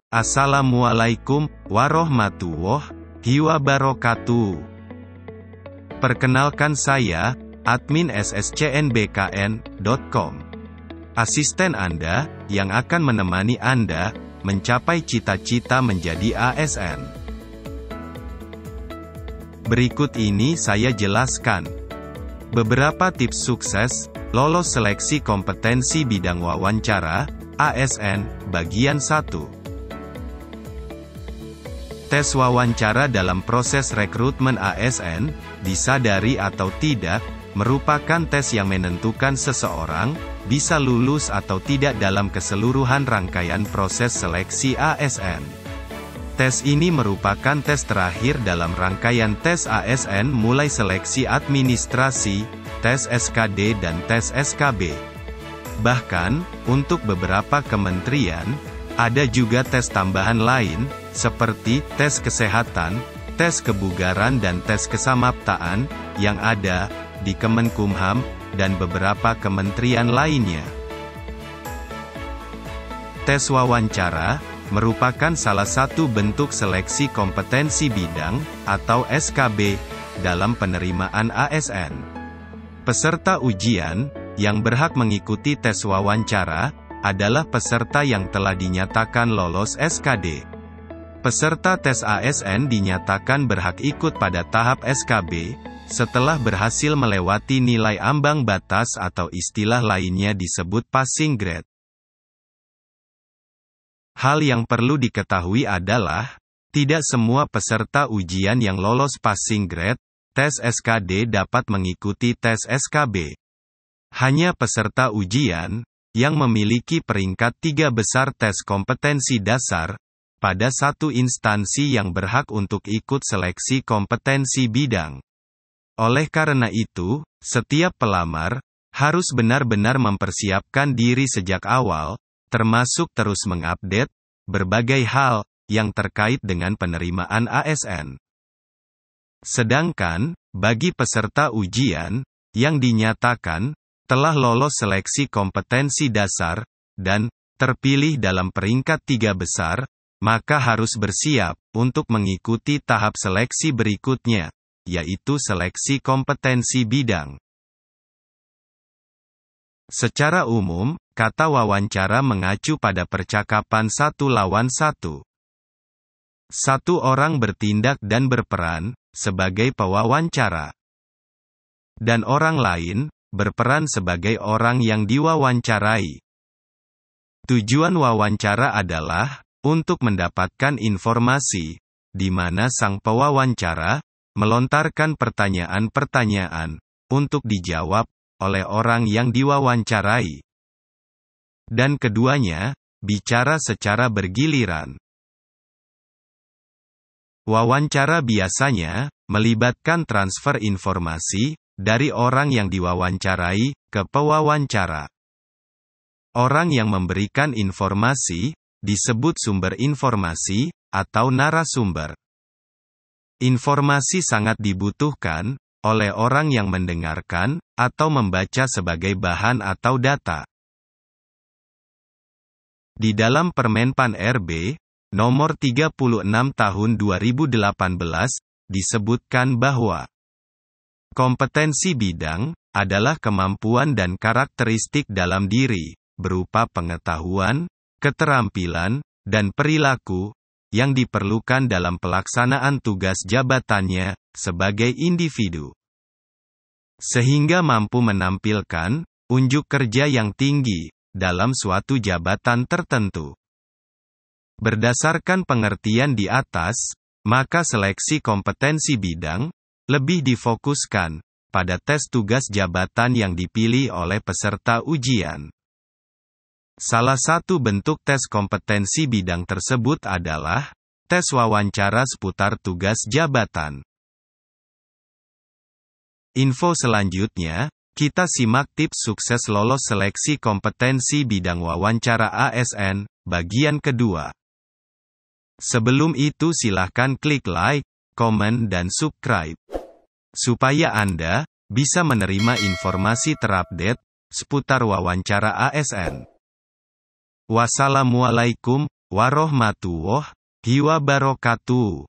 Assalamualaikum warahmatullahi wabarakatuh. Perkenalkan saya, admin sscnbkn.com. Asisten Anda, yang akan menemani Anda, mencapai cita-cita menjadi ASN. Berikut ini saya jelaskan beberapa tips sukses, lolos seleksi kompetensi bidang wawancara, ASN, bagian 1. Tes wawancara dalam proses rekrutmen ASN, disadari atau tidak, merupakan tes yang menentukan seseorang bisa lulus atau tidak dalam keseluruhan rangkaian proses seleksi ASN. Tes ini merupakan tes terakhir dalam rangkaian tes ASN mulai seleksi administrasi, tes SKD dan tes SKB. Bahkan, untuk beberapa kementerian, ada juga tes tambahan lain, seperti tes kesehatan, tes kebugaran dan tes kesamaptaan, yang ada di Kemenkumham, dan beberapa kementerian lainnya. Tes wawancara merupakan salah satu bentuk seleksi kompetensi bidang, atau SKB, dalam penerimaan ASN. Peserta ujian, yang berhak mengikuti tes wawancara, adalah peserta yang telah dinyatakan lolos SKD. Peserta tes ASN dinyatakan berhak ikut pada tahap SKB, setelah berhasil melewati nilai ambang batas atau istilah lainnya disebut passing grade. Hal yang perlu diketahui adalah, tidak semua peserta ujian yang lolos passing grade, tes SKD dapat mengikuti tes SKB. Hanya peserta ujian, yang memiliki peringkat 3 besar tes kompetensi dasar, pada satu instansi yang berhak untuk ikut seleksi kompetensi bidang. Oleh karena itu, setiap pelamar harus benar-benar mempersiapkan diri sejak awal, termasuk terus mengupdate berbagai hal yang terkait dengan penerimaan ASN. Sedangkan, bagi peserta ujian yang dinyatakan telah lolos seleksi kompetensi dasar dan terpilih dalam peringkat 3 besar, maka harus bersiap untuk mengikuti tahap seleksi berikutnya, yaitu seleksi kompetensi bidang. Secara umum, kata wawancara mengacu pada percakapan 1 lawan 1. Satu orang bertindak dan berperan sebagai pewawancara, dan orang lain berperan sebagai orang yang diwawancarai. Tujuan wawancara adalah untuk mendapatkan informasi, di mana sang pewawancara melontarkan pertanyaan-pertanyaan untuk dijawab oleh orang yang diwawancarai. Dan keduanya bicara secara bergiliran. Wawancara biasanya melibatkan transfer informasi dari orang yang diwawancarai ke pewawancara. Orang yang memberikan informasi disebut sumber informasi, atau narasumber. Informasi sangat dibutuhkan oleh orang yang mendengarkan, atau membaca sebagai bahan atau data. Di dalam Permenpan RB, nomor 36 tahun 2018, disebutkan bahwa kompetensi bidang adalah kemampuan dan karakteristik dalam diri, berupa pengetahuan, keterampilan, dan perilaku, yang diperlukan dalam pelaksanaan tugas jabatannya, sebagai individu. Sehingga mampu menampilkan, unjuk kerja yang tinggi, dalam suatu jabatan tertentu. Berdasarkan pengertian di atas, maka seleksi kompetensi bidang, lebih difokuskan, pada tes tugas jabatan yang dipilih oleh peserta ujian. Salah satu bentuk tes kompetensi bidang tersebut adalah tes wawancara seputar tugas jabatan. Info selanjutnya, kita simak tips sukses lolos seleksi kompetensi bidang wawancara ASN, bagian kedua. Sebelum itu silahkan klik like, komen dan subscribe, supaya Anda bisa menerima informasi terupdate seputar wawancara ASN. Wassalamualaikum warahmatullahi wabarakatuh.